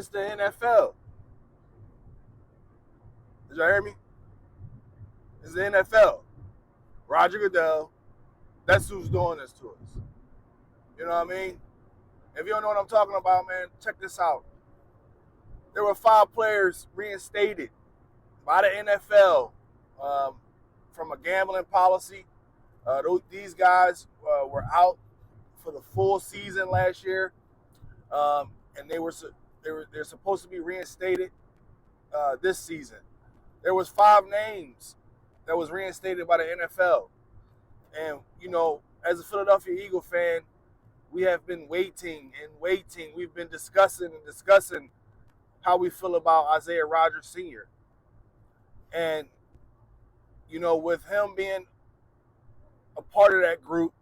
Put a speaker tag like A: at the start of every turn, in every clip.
A: It's the NFL. Did y'all hear me? It's the NFL. Roger Goodell. That's who's doing this to us. You know what I mean? If you don't know what I'm talking about, man, check this out. There were 5 players reinstated by the NFL from a gambling policy. These guys were out for the full season last year, and they're supposed to be reinstated this season. There was 5 names that was reinstated by the NFL, and as a Philadelphia Eagle fan, we have been waiting and waiting. We've been discussing how we feel about Isaiah Rodgers Sr. And with him being a part of that group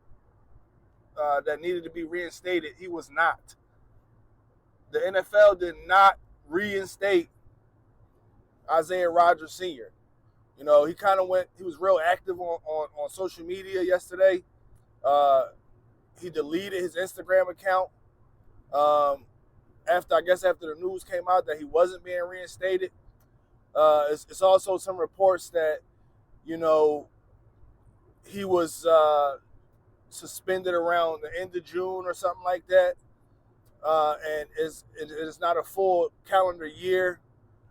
A: that needed to be reinstated, he was not. The NFL did not reinstate Isaiah Rodgers Sr. He kind of he was real active on social media yesterday. He deleted his Instagram account after the news came out that he wasn't being reinstated. It's also some reports that, he was suspended around the end of June or something like that. And it is not a full calendar year,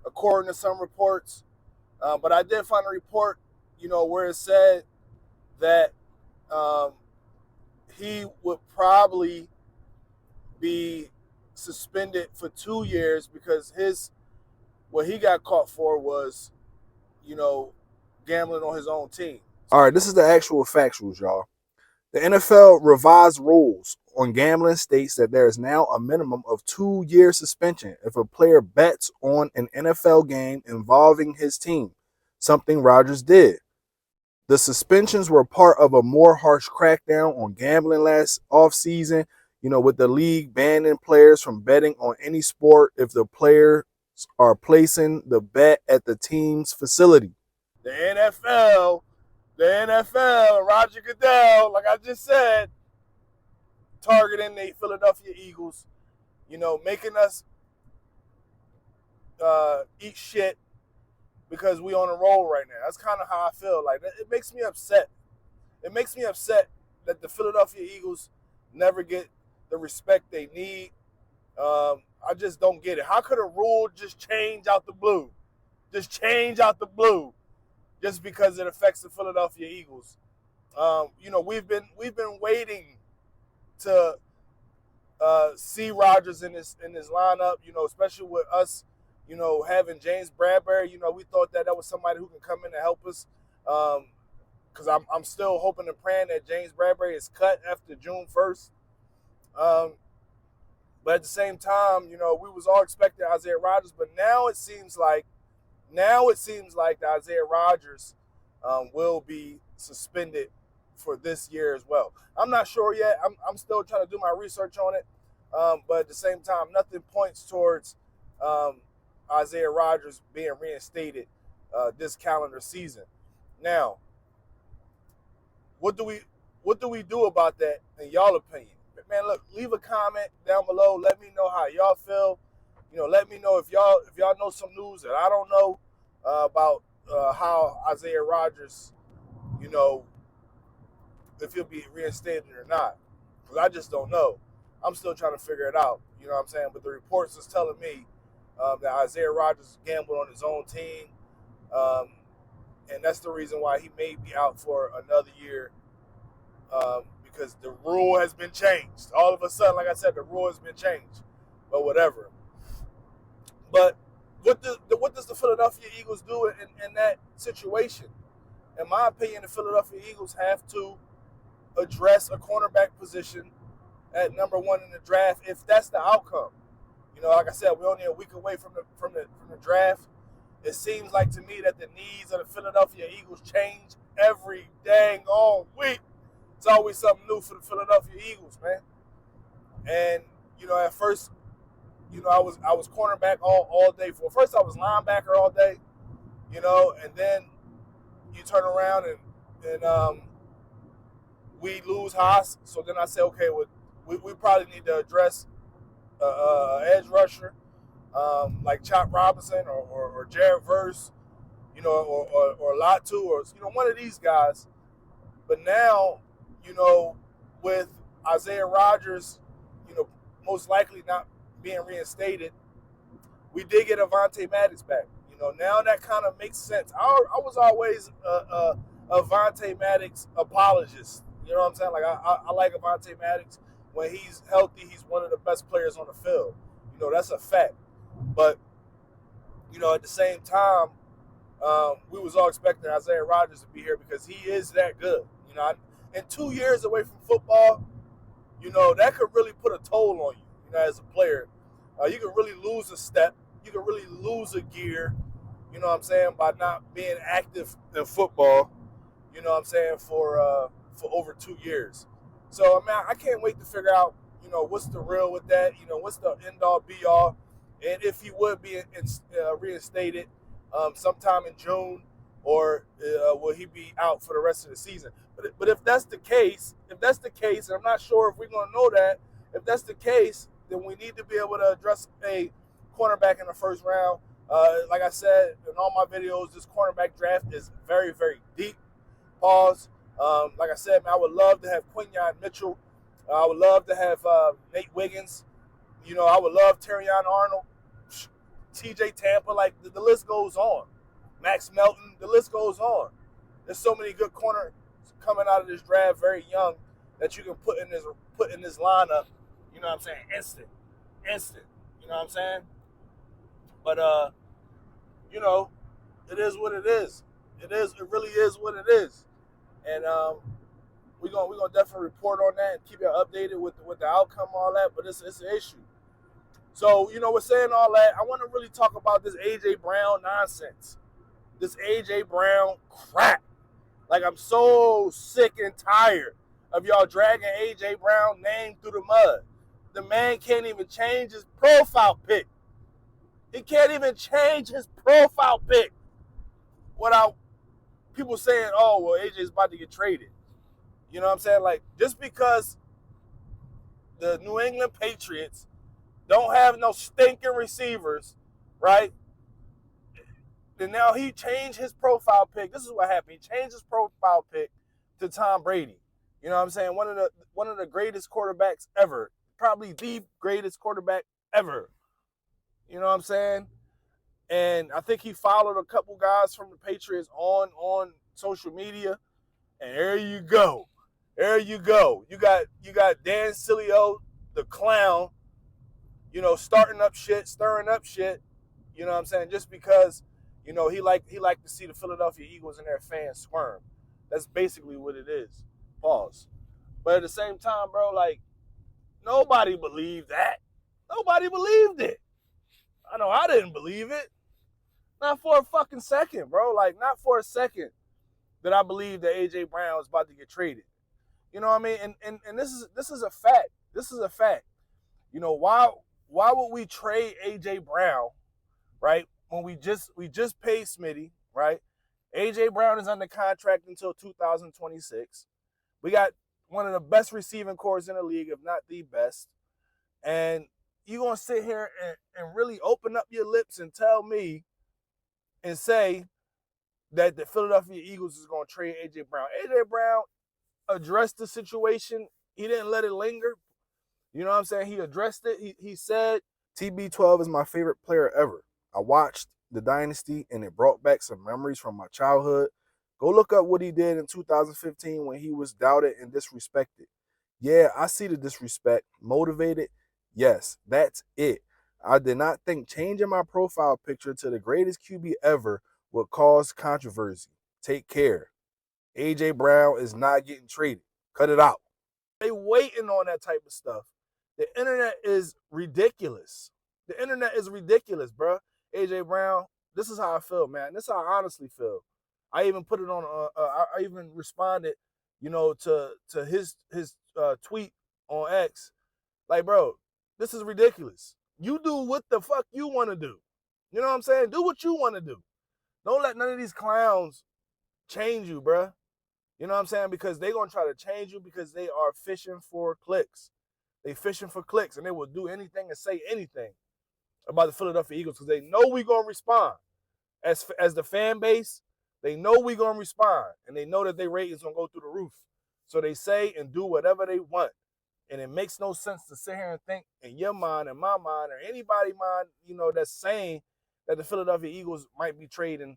A: according to some reports. But I did find a report, where it said that he would probably be suspended for 2 years because what he got caught for was, gambling on his own team. All right, this is the actual factuals, y'all. The NFL revised rules on gambling states that there is now a minimum of 2-year suspension if a player bets on an NFL game involving his team, something Rodgers did. The suspensions were part of a more harsh crackdown on gambling last offseason, with the league banning players from betting on any sport if the players are placing the bet at the team's facility. The NFL, Roger Goodell, like I just said, targeting the Philadelphia Eagles, making us eat shit because we on a roll right now. That's kind of how I feel. Like, it makes me upset. It makes me upset that the Philadelphia Eagles never get the respect they need. I just don't get it. How could a rule just change out the blue? Just change out the blue just because it affects the Philadelphia Eagles. We've been waiting to see Rodgers in this lineup, especially with us, having James Bradbury. We thought that was somebody who can come in and help us. Because I'm still hoping and praying that James Bradbury is cut after June 1st. But at the same time, we was all expecting Isaiah Rodgers, but now it seems like that Isaiah Rodgers will be suspended for this year as well. I'm not sure yet. I'm still trying to do my research on it. But at the same time, nothing points towards Isaiah Rodgers being reinstated this calendar season. Now, what do we do about that in y'all opinion? Man, look, leave a comment down below. Let me know how y'all feel. Let me know if y'all know some news that I don't know about how Isaiah Rodgers, if he'll be reinstated or not. Because I just don't know. I'm still trying to figure it out. You know what I'm saying? But the reports is telling me that Isaiah Rodgers gambled on his own team. And that's the reason why he may be out for another year. Because the rule has been changed. All of a sudden, like I said, the rule has been changed. But whatever. But what does the Philadelphia Eagles do in that situation? In my opinion, the Philadelphia Eagles have to address a cornerback position at number 1 in the draft if that's the outcome. Like I said, we're only a week away from the draft. It seems like to me that the needs of the Philadelphia Eagles change every dang all week. It's always something new for the Philadelphia Eagles, man. And at first, I was cornerback all day. First, I was linebacker all day, and then you turn around and we lose Haas. So then I said, okay, we probably need to address edge rusher. like Chop Robinson or Jared Verse, or Latu, or one of these guys. But now, you know, with Isaiah Rodgers, most likely not being reinstated, we did get Avonte Maddox back. Now that kind of makes sense. I was always a Avonte Maddox apologist. You know what I'm saying? Like I like Avonte Maddox. When he's healthy, he's one of the best players on the field. That's a fact. But at the same time, we was all expecting Isaiah Rodgers to be here because he is that good. And 2 years away from football, that could really put a toll on you. As a player, you could really lose a step. You could really lose a gear. You know what I'm saying, by not being active in football. You know what I'm saying, for over 2 years. So I can't wait to figure out what's the real with that. What's the end all be all, and if he would be reinstated sometime in June, or will he be out for the rest of the season? But if that's the case, and I'm not sure if we're going to know that, if that's the case, then we need to be able to address a cornerback in the first round. Like I said in all my videos, this cornerback draft is very, very deep. Pause. Like I said, man, I would love to have Quinyon Mitchell. I would love to have Nate Wiggins. I would love Terrion Arnold, TJ Tampa. Like the list goes on. Max Melton. The list goes on. There's so many good corners coming out of this draft, very young, that you can put in this lineup. You know what I'm saying? Instant. You know what I'm saying? But it is what it is. It really is what it is. And we're gonna definitely report on that and keep you updated with the outcome, all that. But it's an issue. So we're saying all that. I want to really talk about this AJ Brown nonsense. This AJ Brown crap. Like, I'm so sick and tired of y'all dragging AJ Brown name through the mud. The man can't even change his profile pic. He can't even change his profile pic without people saying, oh, well, AJ's about to get traded. You know what I'm saying? Like, just because the New England Patriots don't have no stinking receivers, right? And now he changed his profile pic. This is what happened. He changed his profile pic to Tom Brady. You know what I'm saying? One of the greatest quarterbacks ever. Probably the greatest quarterback ever. You know what I'm saying? And I think he followed a couple guys from the Patriots on social media. And there you go. You got Dan Sileo, the clown, stirring up shit. You know what I'm saying? Just because, he liked to see the Philadelphia Eagles and their fans squirm. That's basically what it is. Pause. But at the same time, bro, like, nobody believed that. Nobody believed it. I know I didn't believe it. Not for a fucking second, bro. Like, not for a second that I believed that AJ Brown was about to get traded. You know what I mean? And this is a fact. This is a fact. Why would we trade AJ Brown, right? When we just paid Smitty, right? AJ Brown is under contract until 2026. We got one of the best receiving corps in the league, if not the best. And you're going to sit here and really open up your lips and tell me and say that the Philadelphia Eagles is going to trade AJ Brown. AJ Brown addressed the situation. He didn't let it linger. You know what I'm saying? He addressed it. He said, TB12 is my favorite player ever. I watched the Dynasty, and it brought back some memories from my childhood. Go look up what he did in 2015 when he was doubted and disrespected. Yeah, I see the disrespect. Motivated? Yes, that's it. I did not think changing my profile picture to the greatest QB ever would cause controversy. Take care. AJ Brown is not getting traded. Cut it out. They waiting on that type of stuff. The internet is ridiculous. The internet is ridiculous, bro. AJ Brown, this is how I feel, man. This is how I honestly feel. I even put it on. I even responded, to his tweet on X. Like, bro, this is ridiculous. You do what the fuck you want to do. You know what I'm saying? Do what you want to do. Don't let none of these clowns change you, bro. You know what I'm saying? Because they're going to try to change you because they are fishing for clicks. They fishing for clicks, and they will do anything and say anything. about the Philadelphia Eagles because they know we're going to respond. As the fan base, they know we're going to respond, and they know that their ratings going to go through the roof. So they say and do whatever they want. And it makes no sense to sit here and think in your mind and my mind or anybody's mind, that's saying that the Philadelphia Eagles might be trading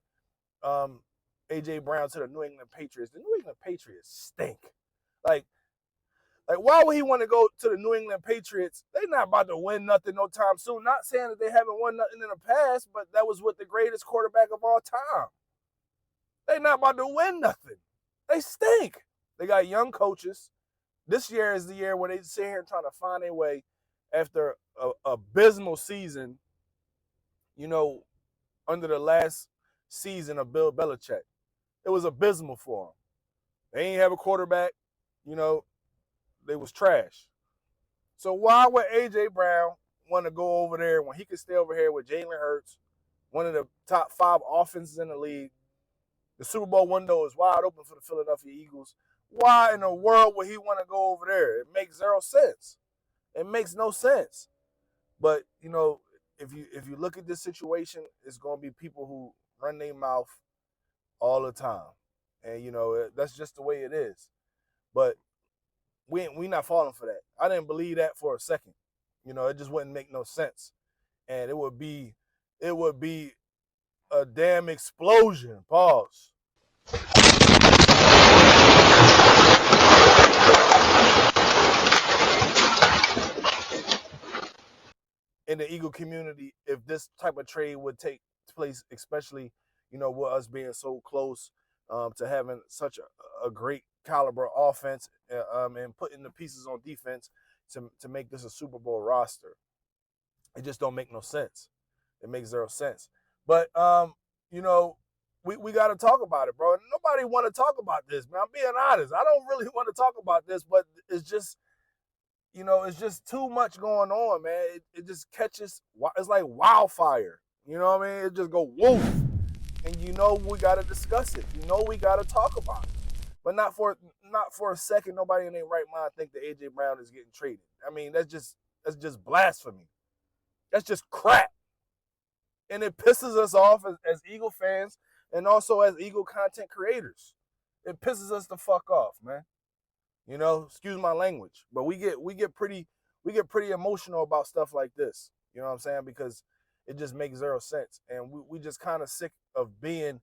A: A.J. Brown to the New England Patriots. The New England Patriots stink. Like, why would he want to go to the New England Patriots? They're not about to win nothing no time soon. Not saying that they haven't won nothing in the past, but that was with the greatest quarterback of all time. They're not about to win nothing. They stink. They got young coaches. This year is the year where they sit here trying to find their way after an abysmal season, under the last season of Bill Belichick. It was abysmal for them. They ain't have a quarterback. They was trash. So why would A.J. Brown want to go over there when he could stay over here with Jalen Hurts, one of the top 5 offenses in the league? The Super Bowl window is wide open for the Philadelphia Eagles. Why in the world would he want to go over there? It makes zero sense. It makes no sense. But, if you look at this situation, it's going to be people who run their mouth all the time. And, that's just the way it is. But we not falling for that. I didn't believe that for a second. It just wouldn't make no sense. And it would be a damn explosion. Pause. In the Eagle community, if this type of trade would take place, especially, with us being so close to having such a great caliber offense and putting the pieces on defense to make this a Super Bowl roster. It just don't make no sense. It makes zero sense. But, we got to talk about it, bro. Nobody want to talk about this, man. I'm being honest. I don't really want to talk about this, but it's just, it's just too much going on, man. It just catches, it's like wildfire. You know what I mean? It just go woof. And we got to discuss it. We got to talk about it. But not for a second, nobody in their right mind think that A.J. Brown is getting traded. I mean, that's just blasphemy. That's just crap. And it pisses us off as Eagle fans and also as Eagle content creators. It pisses us the fuck off, man. Excuse my language, but we get pretty emotional about stuff like this. You know what I'm saying? Because it just makes zero sense, and we just kind of sick of being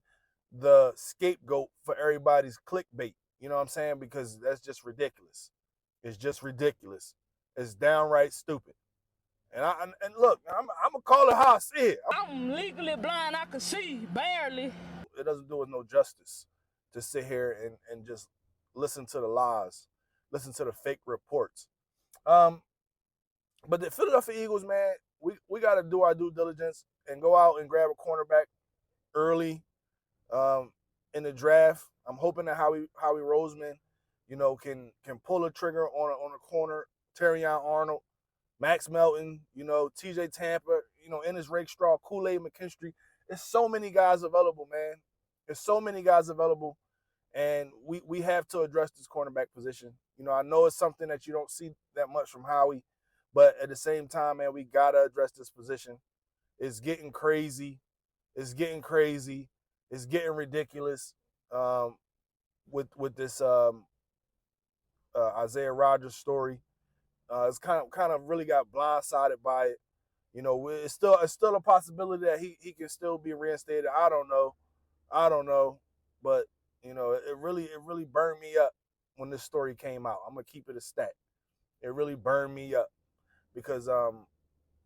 A: the scapegoat for everybody's clickbait. You know what I'm saying? Because that's just ridiculous. It's just ridiculous. It's downright stupid. And look, I'm gonna call it how I see it.
B: I'm legally blind. I can see barely.
A: It doesn't do us no justice to sit here and just listen to the lies, listen to the fake reports. But the Philadelphia Eagles, man, we got to do our due diligence and go out and grab a cornerback early in the draft. I'm hoping that Howie Roseman, can pull a trigger on a corner. Terrion Arnold, Max Melton, T.J. Tampa, Ennis Rakestraw, Kool-Aid McKinstry. There's so many guys available, man. There's so many guys available. And we have to address this cornerback position. I know it's something that you don't see that much from Howie, but at the same time, man, we got to address this position. It's getting crazy. It's getting crazy. It's getting ridiculous with this Isaiah Rodgers story. It's kind of really got blindsided by it. It's still a possibility that he can still be reinstated. I don't know. But it really burned me up when this story came out. I'm gonna keep it a stat. It really burned me up because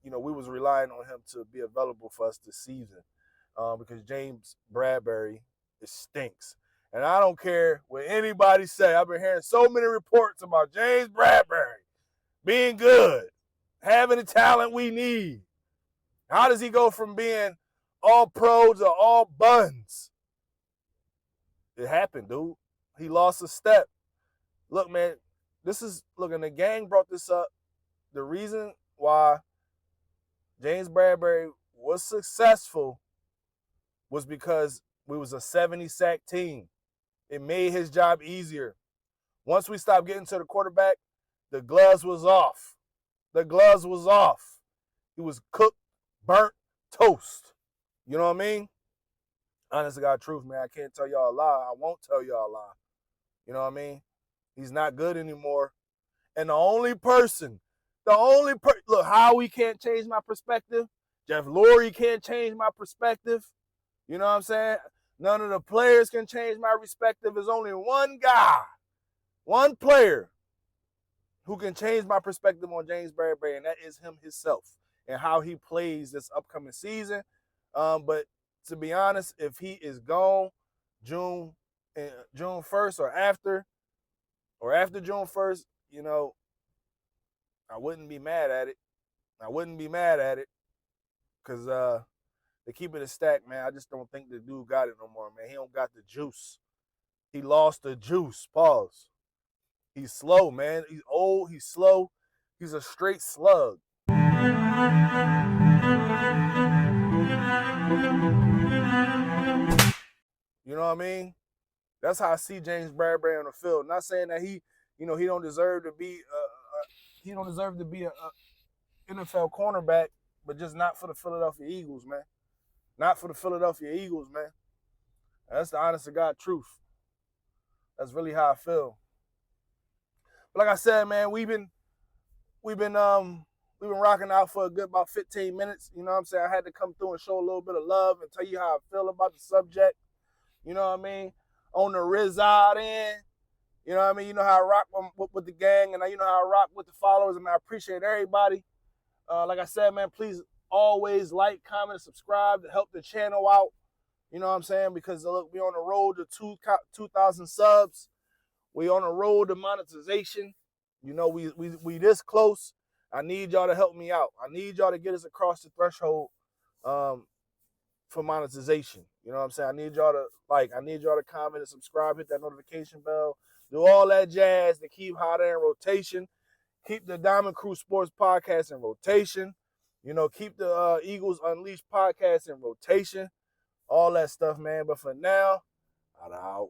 A: we was relying on him to be available for us this season because James Bradbury, it stinks. And I don't care what anybody say. I've been hearing so many reports about James Bradbury being good, having the talent we need. How does he go from being all pro to all buns? It happened, dude. He lost a step. Look, man, and the gang brought this up. The reason why James Bradbury was successful was because we was a 70-sack team. It made his job easier. Once we stopped getting to the quarterback, the gloves was off. He was cooked burnt toast. You know what I mean? Honest to God truth, man. I can't tell y'all a lie. I won't tell y'all a lie. You know what I mean? He's not good anymore. And look, Howie can't change my perspective. Jeff Lurie can't change my perspective. You know what I'm saying? None of the players can change my perspective. There's only one guy, one player who can change my perspective on James Bradbury, and that is him himself and how he plays this upcoming season. But to be honest, if he is gone June 1st or after June 1st, you know, I wouldn't be mad at it. Because they keep it a stack, man. I just don't think the dude got it no more, man. He don't got the juice. He lost the juice. Pause. He's slow, man. He's old. He's slow. He's a straight slug. You know what I mean? That's how I see James Bradbury on the field. Not saying that he don't deserve to be a NFL cornerback, but just not for the Philadelphia Eagles, man. Not for the Philadelphia Eagles, man. That's the honest to God truth. That's really how I feel. But like I said, man, we've been rocking out for a good about 15 minutes. You know what I'm saying? I had to come through and show a little bit of love and tell you how I feel about the subject. You know what I mean? On the Rizard end. You know what I mean? You know how I rock with the gang, and you know how I rock with the followers, and I appreciate everybody. Like I said, man, please always like, comment, and subscribe to help the channel out. You know what I'm saying? Because look, we're on the road to 2,000 subs. We on the road to monetization. You know, we this close. I need y'all to help me out. I need y'all to get us across the threshold for monetization. You know what I'm saying? I need y'all to comment and subscribe, hit that notification bell, do all that jazz to keep Hotter in rotation. Keep the Diamond Crew Sports Podcast in rotation. You know, keep the Eagles Unleashed Podcast in rotation. All that stuff, man. But for now, I'm out.